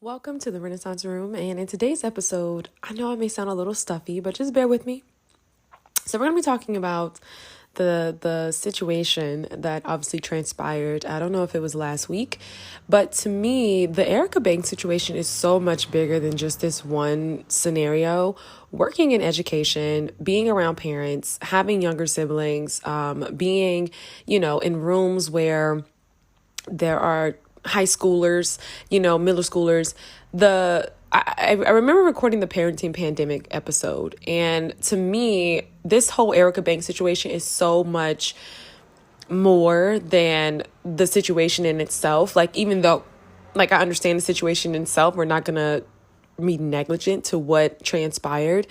Welcome to the Renaissance Room, and in today's episode, I know I may sound a little stuffy, but just bear with me. So we're going to be talking about the situation that obviously transpired. I don't know if it was last week, but to me, the Erica Banks situation is so much bigger than just this one scenario. Working in education, being around parents, having younger siblings, being, in rooms where there are high schoolers, middle schoolers. I remember recording the parenting pandemic episode, and to me, this whole Erica Banks situation is so much more than the situation in itself. Like, even though, I understand the situation in itself, we're not gonna be negligent to what transpired.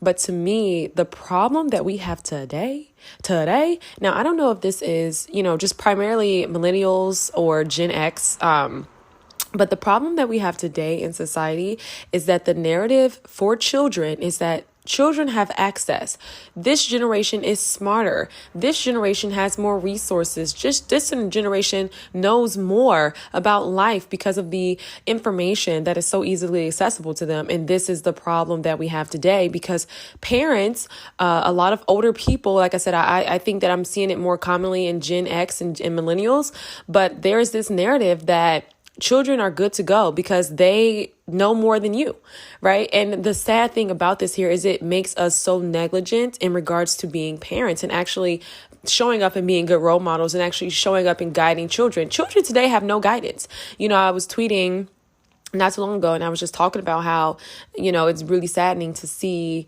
But to me, the problem that we have today, now I don't know if this is, just primarily millennials or Gen X, but the problem that we have today in society is that the narrative for children is that children have access. This generation is smarter. This generation has more resources. Just this generation knows more about life because of the information that is so easily accessible to them. And this is the problem that we have today because parents, a lot of older people, like I said, I think that I'm seeing it more commonly in Gen X and millennials, but there's this narrative that children are good to go because they know more than you, right? And the sad thing about this here is it makes us so negligent in regards to being parents and actually showing up and being good role models and actually showing up and guiding children. Children today have no guidance. I was tweeting not too long ago and I was just talking about how, it's really saddening to see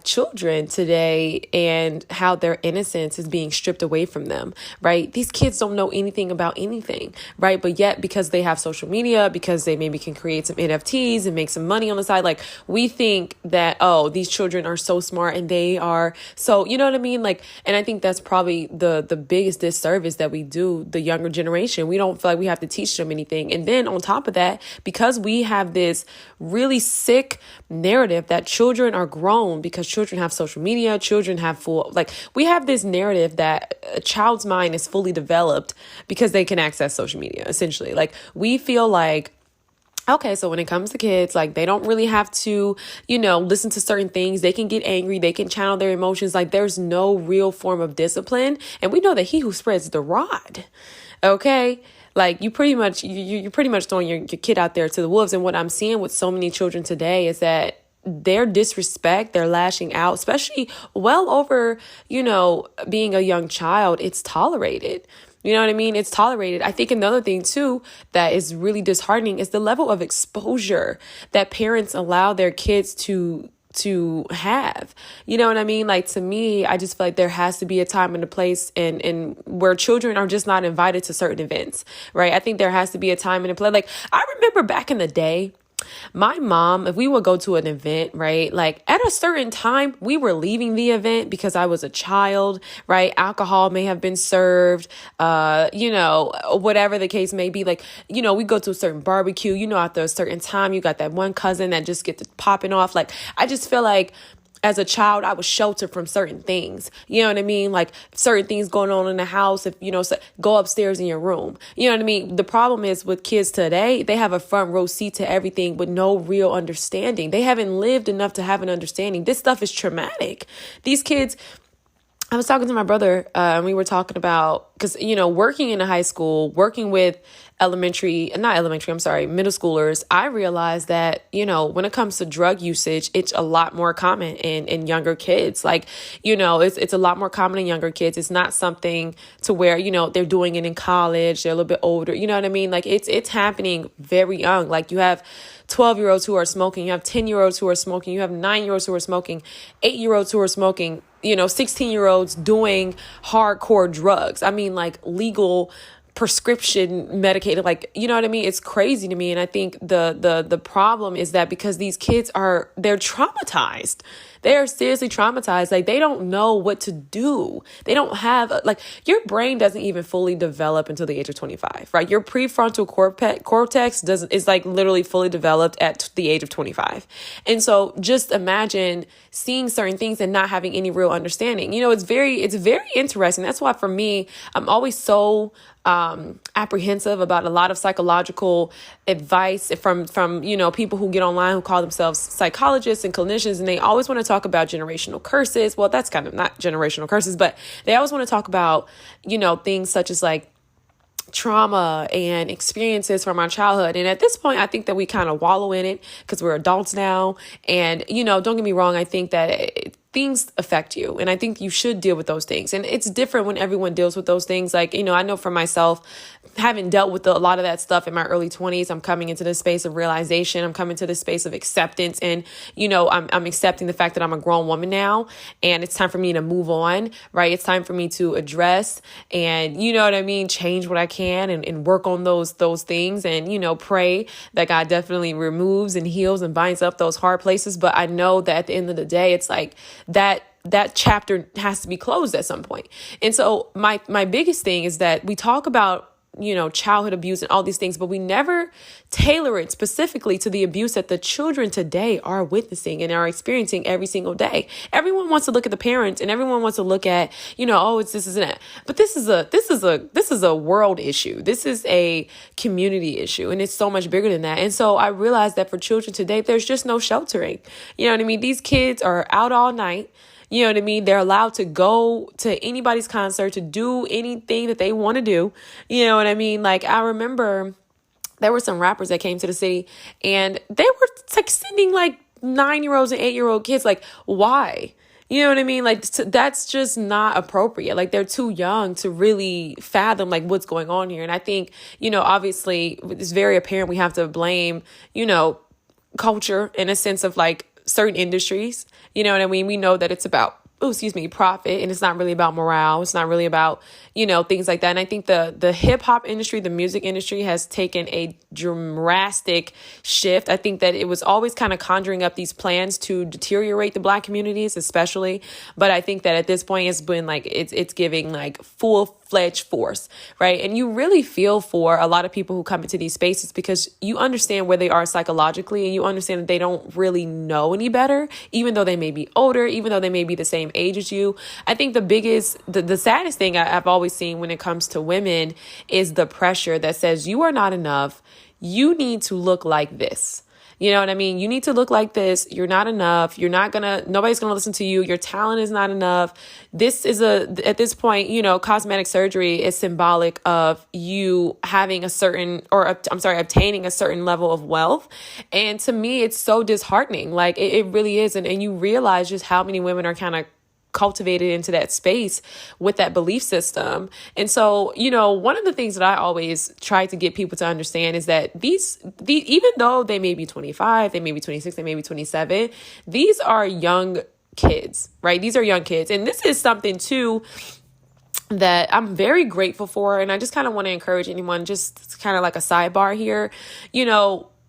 children today and how their innocence is being stripped away from them, right? These kids don't know anything about anything, right? But yet, because they have social media, because they maybe can create some NFTs and make some money on the side, we think that, oh, these children are so smart and they are so, you know what I mean? And I think that's probably the biggest disservice that we do the younger generation. We don't feel like we have to teach them anything. And then on top of that, because we have this really sick narrative that children are grown because children have social media, children have we have this narrative that a child's mind is fully developed because they can access social media, essentially. We feel like, okay, so when it comes to kids, they don't really have to, listen to certain things. They can get angry. They can channel their emotions. There's no real form of discipline. And we know that he who spreads the rod, okay? You're pretty much throwing your kid out there to the wolves. And what I'm seeing with so many children today is that their disrespect, they're lashing out, especially well over, being a young child, it's tolerated. You know what I mean? It's tolerated. I think another thing too that is really disheartening is the level of exposure that parents allow their kids to have. You know what I mean? To me, I just feel like there has to be a time and a place and where children are just not invited to certain events, right? I think there has to be a time and a place. I remember back in the day, my mom, if we would go to an event, right, at a certain time, we were leaving the event because I was a child, right? Alcohol may have been served, whatever the case may be. We go to a certain barbecue, after a certain time, you got that one cousin that just gets to popping off. I just feel like as a child, I was sheltered from certain things. You know what I mean? Certain things going on in the house. If, go upstairs in your room. You know what I mean? The problem is with kids today, they have a front row seat to everything with no real understanding. They haven't lived enough to have an understanding. This stuff is traumatic. These kids, I was talking to my brother and we were talking about, because, working in a high school, working with middle schoolers, I realized that, when it comes to drug usage, it's a lot more common in younger kids. It's a lot more common in younger kids. It's not something to where, they're doing it in college, they're a little bit older. You know what I mean? It's happening very young. You have 12-year-olds who are smoking, you have 10-year-olds who are smoking, you have 9-year-olds who are smoking, 8-year-olds who are smoking, 16-year-olds doing hardcore drugs. I mean, legal prescription medicated, you know what I mean? It's crazy to me. And I think the problem is that because these kids they're traumatized. They are seriously traumatized. Like, they don't know what to do. They don't have, like, your brain doesn't even fully develop until the age of 25, right? Your prefrontal cortex is like literally fully developed at the age of 25. And so just imagine seeing certain things and not having any real understanding. It's very interesting. That's why for me, I'm always so apprehensive about a lot of psychological advice from people who get online who call themselves psychologists and clinicians, and they always want to talk about generational curses. Well, that's kind of not generational curses, but they always want to talk about things such as like trauma and experiences from our childhood. And at this point, I think that we kind of wallow in it because we're adults now. And, don't get me wrong, I think that things affect you. And I think you should deal with those things. And it's different when everyone deals with those things. Like, I know for myself, having dealt with a lot of that stuff in my early 20s, I'm coming into this space of realization. I'm coming to this space of acceptance. And, I'm accepting the fact that I'm a grown woman now. And it's time for me to move on, right? It's time for me to address and, change what I can and work on those things and, pray that God definitely removes and heals and binds up those hard places. But I know that at the end of the day, it's like that chapter has to be closed at some point. And so my biggest thing is that we talk about, childhood abuse and all these things, but we never tailor it specifically to the abuse that the children today are witnessing and are experiencing every single day. Everyone wants to look at the parents and everyone wants to look at, it's this and that. But this is a world issue. This is a community issue, and it's so much bigger than that. And so I realized that for children today, there's just no sheltering. You know what I mean? These kids are out all night. You know what I mean? They're allowed to go to anybody's concert, to do anything that they want to do. You know what I mean? Like, I remember there were some rappers that came to the city and they were like sending like 9-year-olds and 8-year-old kids. Like, why? You know what I mean? Like, that's just not appropriate. Like, they're too young to really fathom like what's going on here. And I think, obviously it's very apparent we have to blame, culture in a sense of like certain industries. You know what I mean? We know that it's about, profit, and it's not really about morale. It's not really about, things like that. And I think the hip hop industry, the music industry has taken a drastic shift. I think that it was always kind of conjuring up these plans to deteriorate the Black communities, especially. But I think that at this point, it's been like, it's giving like full-fledged force, right? And you really feel for a lot of people who come into these spaces because you understand where they are psychologically, and you understand that they don't really know any better, even though they may be older, even though they may be the same age as you. I think the saddest thing I've always seen when it comes to women is the pressure that says you are not enough. You need to look like this. You know what I mean? You need to look like this. You're not enough. Nobody's going to listen to you. Your talent is not enough. At this point, cosmetic surgery is symbolic of you having obtaining a certain level of wealth. And to me, it's so disheartening. Like, it really is. And you realize just how many women are kind of cultivated into that space with that belief system. And so, one of the things that I always try to get people to understand is that even though they may be 25, they may be 26, they may be 27, these are young kids, right? These are young kids. And this is something too that I'm very grateful for. And I just kind of want to encourage anyone, just kind of like a sidebar here,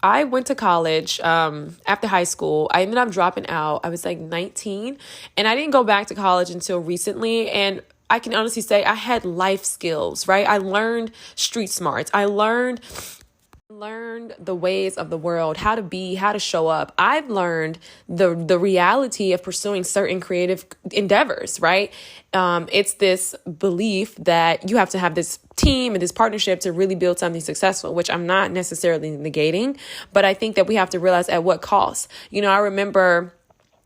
I went to college after high school. I ended up dropping out. I was like 19, and I didn't go back to college until recently. And I can honestly say I had life skills, right? I learned street smarts. I learned the ways of the world, how to show up. I've learned the reality of pursuing certain creative endeavors, right? It's this belief that you have to have this team and this partnership to really build something successful, which I'm not necessarily negating, but I think that we have to realize at what cost. I remember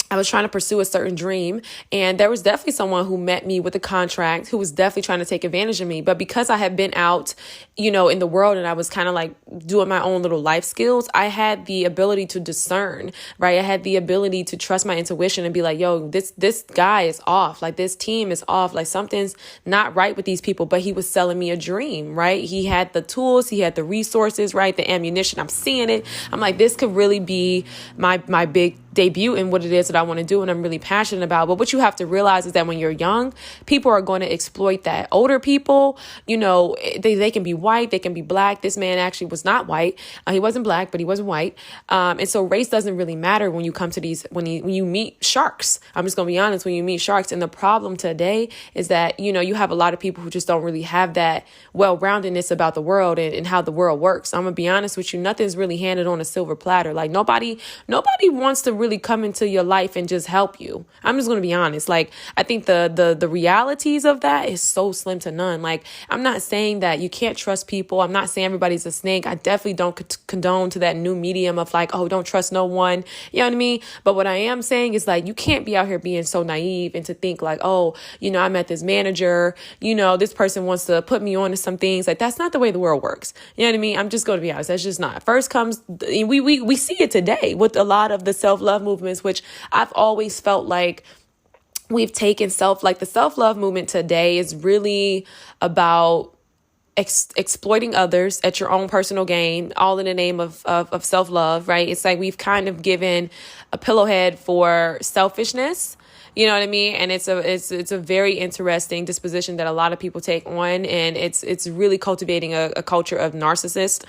I was trying to pursue a certain dream, and there was definitely someone who met me with a contract who was definitely trying to take advantage of me. But because I had been out, in the world, and I was kind of like doing my own little life skills, I had the ability to discern, right? I had the ability to trust my intuition and be like, yo, this guy is off. Like, this team is off. Like, something's not right with these people. But he was selling me a dream, right? He had the tools, he had the resources, right? The ammunition. I'm seeing it. I'm like, this could really be my big debut in what it is that I want to do and I'm really passionate about. But what you have to realize is that when you're young, people are going to exploit that. Older people, they can be white, they can be black. This man actually was not white. He wasn't black, but he wasn't white. And so race doesn't really matter when you come to these, when you meet sharks. I'm just going to be honest, when you meet sharks. And the problem today is that, you have a lot of people who just don't really have that well-roundedness about the world and how the world works. I'm going to be honest with you. Nothing's really handed on a silver platter. Like nobody wants to really come into your life and just help you. I'm just going to be honest. Like, I think the realities of that is so slim to none. Like, I'm not saying that you can't trust people. I'm not saying everybody's a snake. I definitely don't condone to that new medium of like, oh, don't trust no one. You know what I mean? But what I am saying is like, you can't be out here being so naive and to think like, oh, I met this manager, this person wants to put me on to some things. Like, that's not the way the world works. You know what I mean? I'm just going to be honest. That's just not. First comes, we see it today with a lot of the self-love movements, which I've always felt like we've taken the self-love movement today is really about exploiting others at your own personal gain, all in the name of self-love, right? It's like we've kind of given a pillowhead for selfishness. You know what I mean? And it's a very interesting disposition that a lot of people take on, and it's really cultivating a culture of narcissists,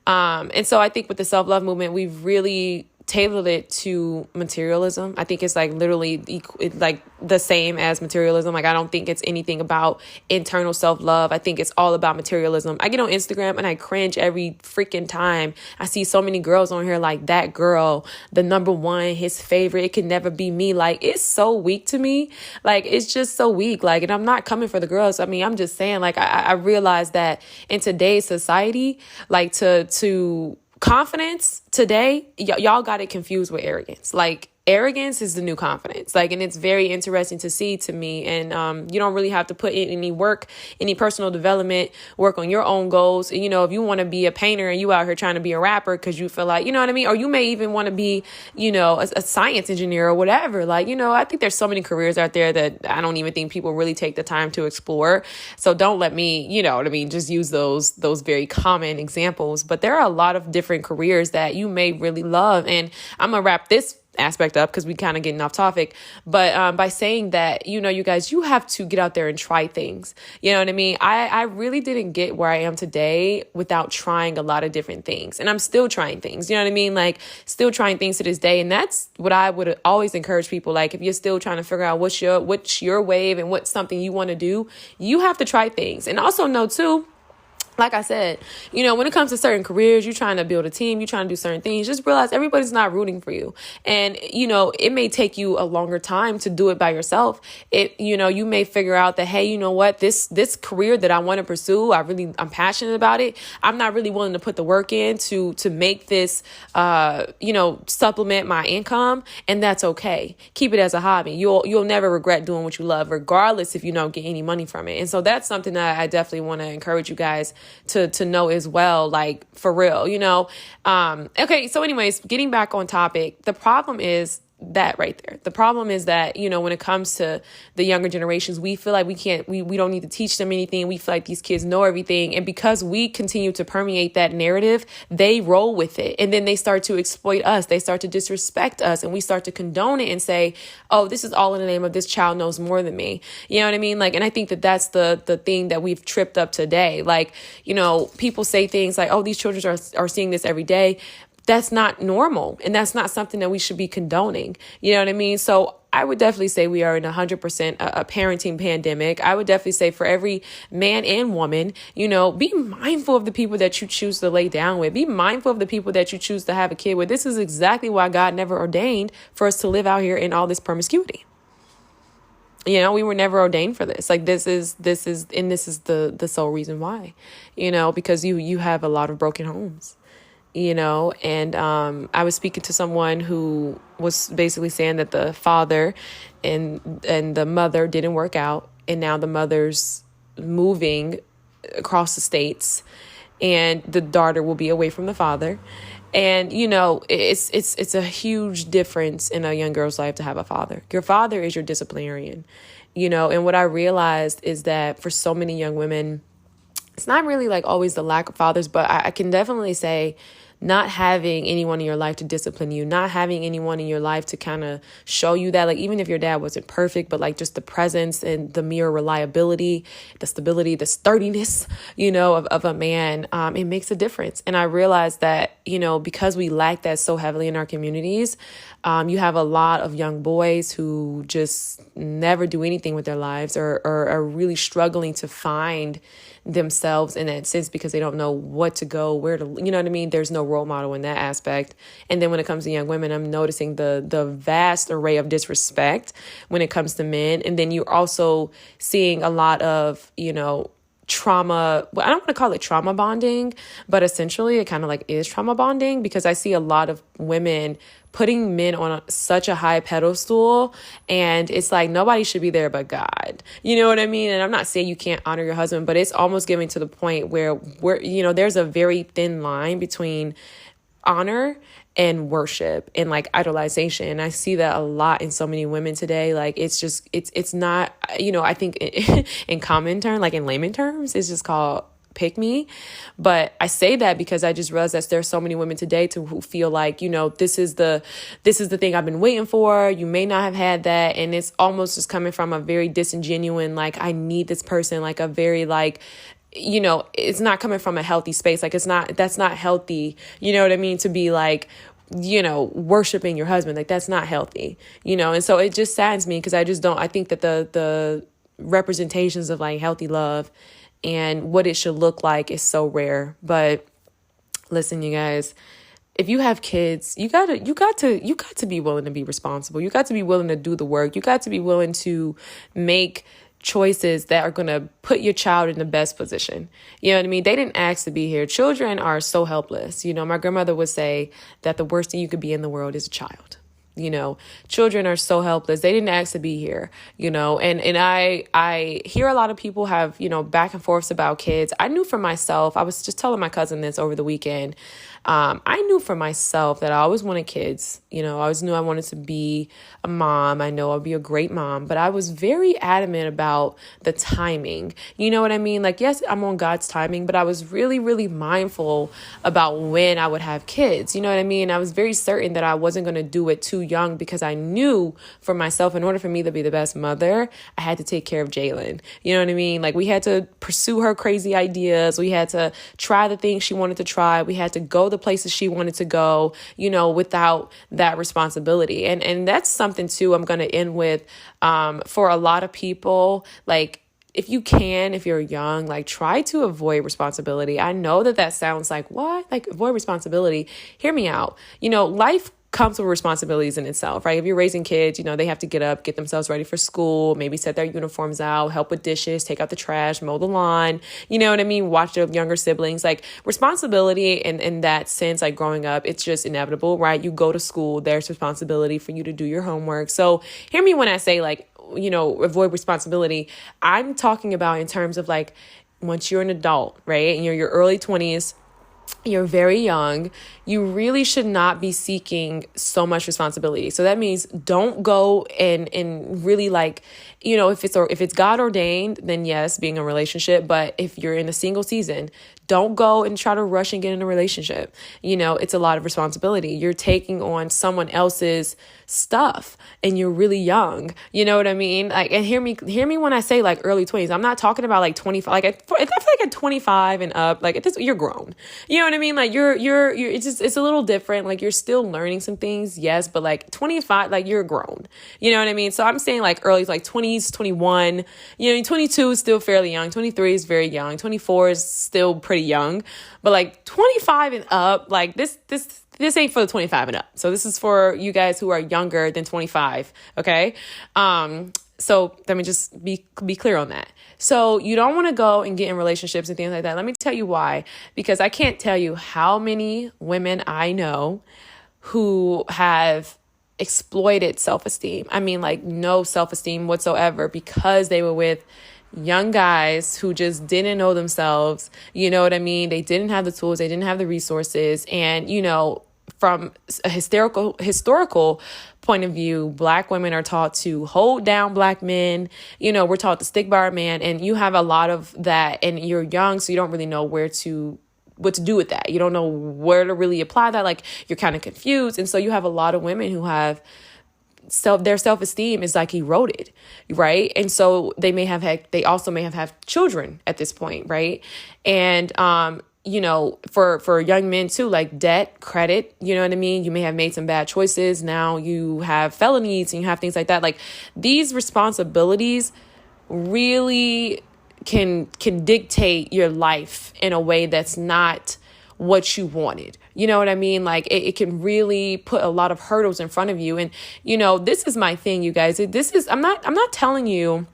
and so I think with the self-love movement, we've really tailored it to materialism. I think it's like literally like the same as materialism. Like, I don't think it's anything about internal self-love. I think it's all about materialism. I get on Instagram and I cringe every freaking time I see so many girls on here like, that girl, the number one, his favorite, it can never be me. Like, it's so weak to me. Like, it's just so weak. Like, and I'm not coming for the girls. I mean, I'm just saying, like, I realize that in today's society, like to confidence today, y'all got it confused with arrogance. Like, arrogance is the new confidence. Like, and it's very interesting to see to me. And you don't really have to put in any work, any personal development, work on your own goals. If you want to be a painter and you out here trying to be a rapper because you feel like, you know what I mean? Or you may even want to be, a science engineer or whatever. Like, I think there's so many careers out there that I don't even think people really take the time to explore. So don't let me, just use those very common examples. But there are a lot of different careers that you may really love. And I'm going to wrap this aspect up because we kind of getting off topic, but by saying that, you guys, you have to get out there and try things. You know what I mean? I really didn't get where I am today without trying a lot of different things, and I'm still trying things. You know what I mean? Like, still trying things to this day, and that's what I would always encourage people. Like, if you're still trying to figure out what's your wave and what's something you want to do, you have to try things, and also know too. Like I said, when it comes to certain careers, you're trying to build a team, you're trying to do certain things, just realize everybody's not rooting for you. And, it may take you a longer time to do it by yourself. You may figure out that, hey, you know what, this career that I want to pursue, I'm passionate about it. I'm not really willing to put the work in to make this, supplement my income. And that's okay. Keep it as a hobby. You'll never regret doing what you love, regardless if you don't get any money from it. And so that's something that I definitely want to encourage you guys to know as well, like, for real, okay. So anyways, getting back on topic, the problem is that right there. The problem is that, when it comes to the younger generations, we feel like we don't need to teach them anything. We feel like these kids know everything. And because we continue to permeate that narrative, they roll with it. And then they start to exploit us. They start to disrespect us, and we start to condone it and say, oh, this is all in the name of this child knows more than me. You know what I mean? Like, and I think that that's the thing that we've tripped up today. Like, people say things like, oh, these children are seeing this every day. That's not normal. And that's not something that we should be condoning. You know what I mean? So I would definitely say we are in 100% a parenting pandemic. I would definitely say for every man and woman, be mindful of the people that you choose to lay down with. Be mindful of the people that you choose to have a kid with. This is exactly why God never ordained for us to live out here in all this promiscuity. We were never ordained for this. Like, this is the sole reason why, because you have a lot of broken homes. And I was speaking to someone who was basically saying that the father and the mother didn't work out, and now the mother's moving across the states, and the daughter will be away from the father. And, it's a huge difference in a young girl's life to have a father. Your father is your disciplinarian, and what I realized is that for so many young women, it's not really like always the lack of fathers, but I can definitely say not having anyone in your life to discipline you, not having anyone in your life to kind of show you that, like, even if your dad wasn't perfect, but like just the presence and the mere reliability, the stability, the sturdiness, of a man, it makes a difference. And I realized that, because we lack that so heavily in our communities, you have a lot of young boys who just never do anything with their lives, or are really struggling to find themselves in that sense, because they don't know what to go, where to, you know what I mean? There's no role model in that aspect. And then when it comes to young women, I'm noticing the vast array of disrespect when it comes to men. And then you're also seeing a lot of, trauma. Well, I don't want to call it trauma bonding, but essentially it kind of like is trauma bonding, because I see a lot of women putting men on such a high pedestal, and it's like nobody should be there but God. You know what I mean? And I'm not saying you can't honor your husband, but it's almost getting to the point where there's a very thin line between honor and worship and like idolization. And I see that a lot in so many women today. Like it's not, I think in common term, like in layman terms, it's just called pick me. But I say that because I just realized that there's so many women today who feel like, this is the thing I've been waiting for. You may not have had that. And it's almost just coming from a very disingenuine, like, I need this person, like a very like, it's not coming from a healthy space. Like that's not healthy. You know what I mean? To be like, worshiping your husband, like that's not healthy, and so it just saddens me, because I think that the representations of like healthy love and what it should look like is so rare. But listen, you guys, if you have kids, you got to be willing to be responsible. You got to be willing to do the work. You got to be willing to make choices that are going to put your child in the best position. You know what I mean? They didn't ask to be here. Children are so helpless. My grandmother would say that the worst thing you could be in the world is a child. Children are so helpless. They didn't ask to be here, and I hear a lot of people have, back and forths about kids. I knew for myself, I was just telling my cousin this over the weekend. I knew for myself that I always wanted kids. I always knew I wanted to be a mom. I know I'll be a great mom, but I was very adamant about the timing. You know what I mean? Like, yes, I'm on God's timing, but I was really, really mindful about when I would have kids. You know what I mean? I was very certain that I wasn't going to do it too young, because I knew for myself, in order for me to be the best mother, I had to take care of Jalen. You know what I mean? Like, we had to pursue her crazy ideas. We had to try the things she wanted to try. We had to go the places she wanted to go, without that responsibility. And that's something too I'm going to end with, for a lot of people. Like, if you're young, like, try to avoid responsibility. I know that sounds like, what? Like, avoid responsibility. Hear me out. Life comes with responsibilities in itself, right? If you're raising kids, they have to get up, get themselves ready for school, maybe set their uniforms out, help with dishes, take out the trash, mow the lawn, you know what I mean? Watch their younger siblings. Like, responsibility in that sense, like growing up, it's just inevitable, right? You go to school, there's responsibility for you to do your homework. So hear me when I say, like, avoid responsibility. I'm talking about in terms of like, once you're an adult, right? And you're your early 20s, you're very young, you really should not be seeking so much responsibility. So that means don't go and really like, if it's God ordained, then yes, being in a relationship. But if you're in a single season, don't go and try to rush and get in a relationship. It's a lot of responsibility. You're taking on someone else's stuff and you're really young. You know what I mean? Like, and hear me when I say like early 20s. I'm not talking about like 25. Like, I feel like at 25 and up, like you're grown. You know what I mean? Like you're it's a little different. Like, you're still learning some things, yes, but like 25, like you're grown. You know what I mean? So I'm saying like early, like 20s, 21, 22 is still fairly young. 23 is very young. 24 is still pretty young, but like 25 and up, like this ain't for the 25 and up. So this is for you guys who are younger than 25. Okay. So let me just be clear on that. So you don't want to go and get in relationships and things like that. Let me tell you why, because I can't tell you how many women I know who have exploited self-esteem. I mean, like, no self-esteem whatsoever, because they were with young guys who just didn't know themselves. You know what I mean? They didn't have the tools. They didn't have the resources. And, from a historical point of view, Black women are taught to hold down Black men. We're taught to stick by our man, and you have a lot of that, and you're young, so you don't really know where to what to do with that. You don't know where to really apply that. Like, you're kind of confused. And so you have a lot of women who have their self-esteem is like eroded, right? And so they also may have had children at this point, right? And for young men too, like debt, credit, you know what I mean? You may have made some bad choices. Now you have felonies and you have things like that. Like, these responsibilities really can dictate your life in a way that's not what you wanted. You know what I mean? Like, it can really put a lot of hurdles in front of you. And, this is my thing, you guys. I'm not telling you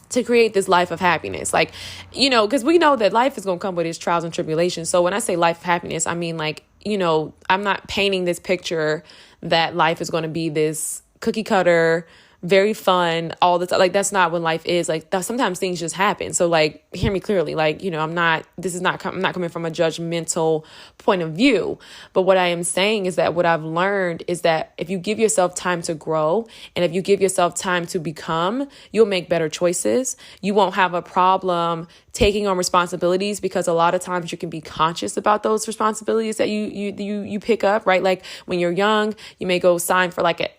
to create this life of happiness. Like, because we know that life is going to come with its trials and tribulations. So when I say life of happiness, I mean, like, I'm not painting this picture that life is going to be this cookie cutter, very fun all the time. Like, that's not what life is. Like, sometimes things just happen. So, like, hear me clearly. Like, I'm not coming from a judgmental point of view. But what I am saying is that what I've learned is that if you give yourself time to grow and if you give yourself time to become, you'll make better choices. You won't have a problem taking on responsibilities, because a lot of times you can be conscious about those responsibilities that you pick up, right? Like, when you're young, you may go sign for like a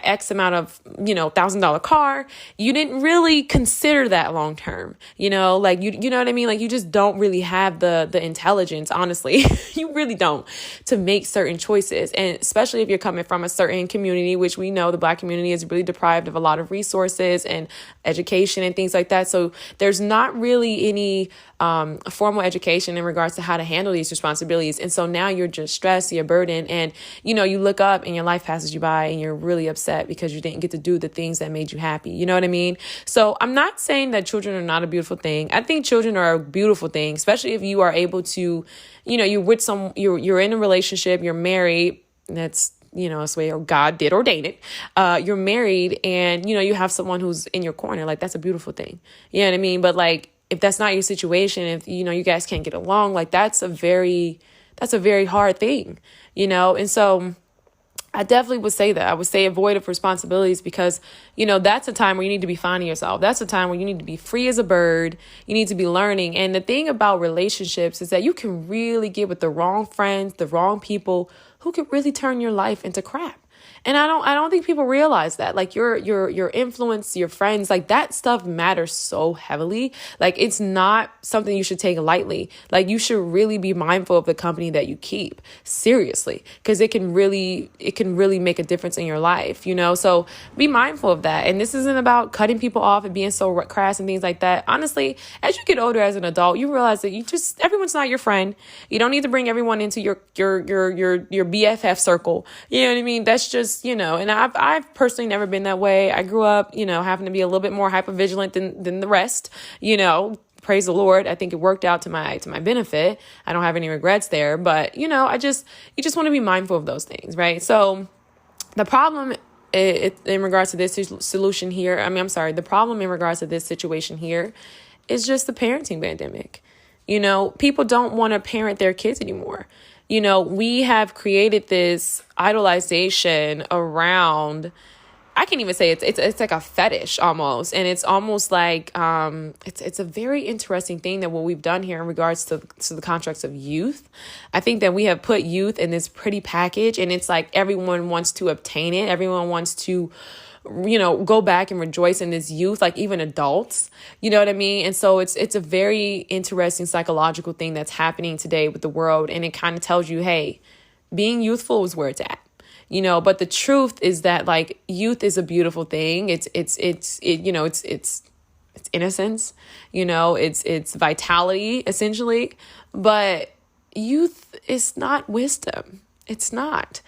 X amount of, $1,000 car. You didn't really consider that long term, like you know what I mean? Like, you just don't really have the intelligence, honestly. You really don't, to make certain choices. And especially if you're coming from a certain community, which we know the Black community is really deprived of a lot of resources and education and things like that. So there's not really any formal education in regards to how to handle these responsibilities. And so now you're just stressed, you're burdened, and, you look up and your life passes you by and you're really upset because you didn't get to do the things that made you happy. You know what I mean? So I'm not saying that children are not a beautiful thing. I think children are a beautiful thing, especially if you are able to, you're with you're in a relationship, you're married. That's, that's the way God did ordain it. You're married and, you have someone who's in your corner. Like, that's a beautiful thing. You know what I mean? But like, if that's not your situation, if, you guys can't get along, like, that's a very hard thing, And so I definitely would say that. I would say avoid of responsibilities, because, that's a time where you need to be finding yourself. That's a time where you need to be free as a bird. You need to be learning. And the thing about relationships is that you can really get with the wrong friends, the wrong people who could really turn your life into crap. And I don't think people realize that, like, your influence, your friends, like, that stuff matters so heavily. Like, it's not something you should take lightly. Like, you should really be mindful of the company that you keep, seriously, because it can really make a difference in your life, So be mindful of that. And this isn't about cutting people off and being so crass and things like that. Honestly, as you get older as an adult, you realize that everyone's not your friend. You don't need to bring everyone into your BFF circle. You know what I mean? That's just, and I've personally never been that way. I grew up, having to be a little bit more hypervigilant than the rest, praise the Lord. I think it worked out to my benefit. I don't have any regrets there, but you just want to be mindful of those things, right? So the problem in regards to this solution here, the problem in regards to this situation here is just the parenting pandemic. People don't want to parent their kids anymore. We have created this idolization around, I can't even say it's like a fetish almost. And it's almost like, it's a very interesting thing that what we've done here in regards to the contracts of youth. I think that we have put youth in this pretty package, and it's like everyone wants to obtain it. Everyone wants to, go back and rejoice in this youth, like even adults, you know what I mean? And so it's a very interesting psychological thing that's happening today with the world. And it kind of tells you, hey, being youthful is where it's at, but the truth is that, like, youth is a beautiful thing. It's innocence, it's vitality essentially, but youth is not wisdom. It's not.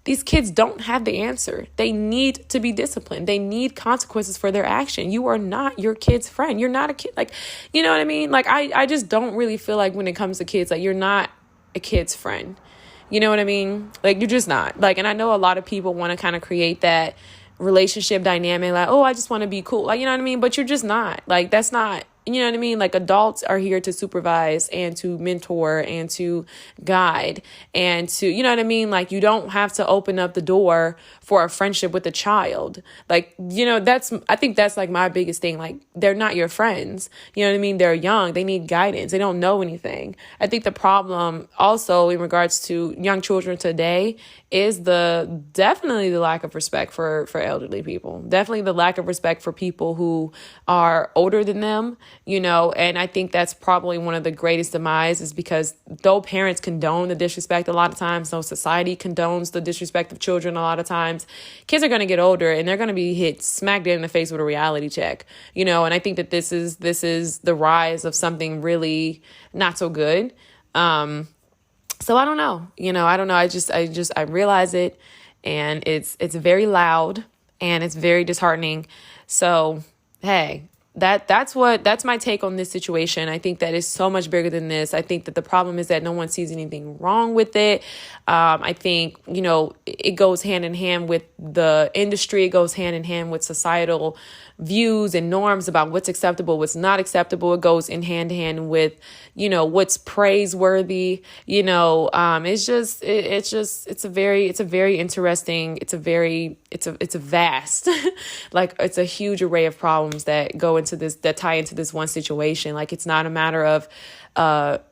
These kids don't have the answer. They need to be disciplined. They need consequences for their action. You are not your kid's friend. You're not a kid. Like, you know what I mean? Like, I just don't really feel like when it comes to kids, like, you're not a kid's friend. You know what I mean? Like, you're just not. Like, and I know a lot of people want to kind of create that relationship dynamic, like, oh, I just want to be cool. Like, you know what I mean? But you're just not. Like, that's not You know what I mean? Like, adults are here to supervise and to mentor and to guide and to, you know what I mean? Like, you don't have to open up the door for a friendship with a child. Like, I think that's like my biggest thing. Like, they're not your friends. You know what I mean? They're young. They need guidance. They don't know anything. I think the problem also in regards to young children today is definitely the lack of respect for elderly people. Definitely the lack of respect for people who are older than them, and I think that's probably one of the greatest demise, is because though parents condone the disrespect a lot of times, though society condones the disrespect of children a lot of times, kids are going to get older and they're going to be hit smack dead in the face with a reality check, and I think that this is the rise of something really not so good. So I don't know, I don't know. I realize it, and it's very loud and it's very disheartening. So, hey, that's my take on this situation. I think that is so much bigger than this. I think that the problem is that no one sees anything wrong with it. I think, it goes hand in hand with the industry. It goes hand in hand with societal views and norms about what's acceptable, what's not acceptable. It goes in hand in hand with, what's praiseworthy. It's a very interesting, it's a vast, like, it's a huge array of problems that tie into this one situation. Like, it's not a matter of,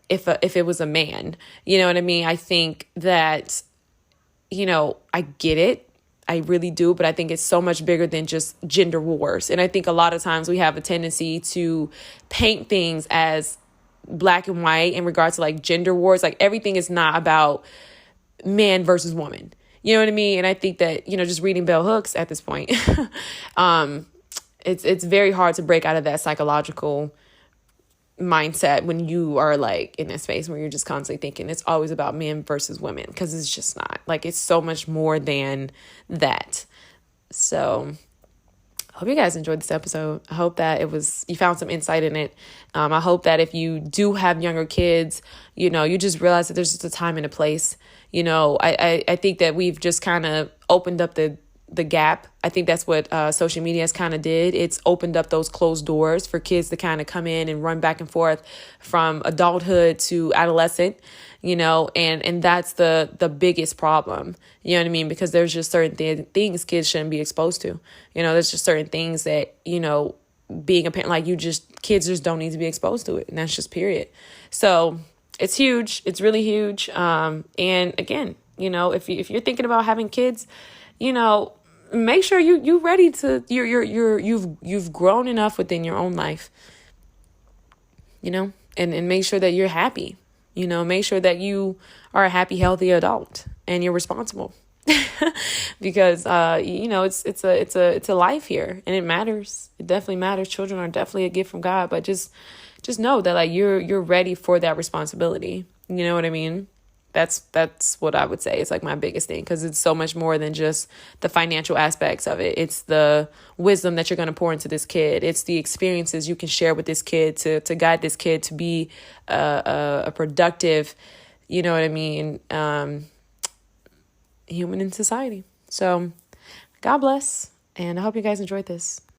if it was a man, you know what I mean? I think that, I get it. I really do. But I think it's so much bigger than just gender wars. And I think a lot of times we have a tendency to paint things as black and white in regards to like gender wars. Like, everything is not about man versus woman. You know what I mean? And I think that, just reading Bell Hooks at this point, it's very hard to break out of that psychological mindset when you are like in that space where you're just constantly thinking it's always about men versus women, because it's just not. Like, it's so much more than that. So I hope you guys enjoyed this episode. I hope that you found some insight in it. I hope that if you do have younger kids, you just realize that there's just a time and a place. I think that we've just kind of opened up the gap. I think that's what social media has kind of did. It's opened up those closed doors for kids to kind of come in and run back and forth from adulthood to adolescent, and that's the biggest problem. You know what I mean? Because there's just certain things kids shouldn't be exposed to. There's just certain things that, being a parent, like, kids just don't need to be exposed to it. And that's just period. So it's huge. It's really huge. And again, if you're thinking about having kids, make sure you ready to you've grown enough within your own life, and make sure that you're happy, make sure that you are a happy, healthy adult and you're responsible because it's a life here, and it matters. It definitely matters. Children are definitely a gift from God, but just know that, like, you're ready for that responsibility. You know what I mean? That's what I would say is like my biggest thing, because it's so much more than just the financial aspects of it. It's the wisdom that you're going to pour into this kid. It's the experiences you can share with this kid to guide this kid to be a productive, you know what I mean, human in society. So God bless, and I hope you guys enjoyed this.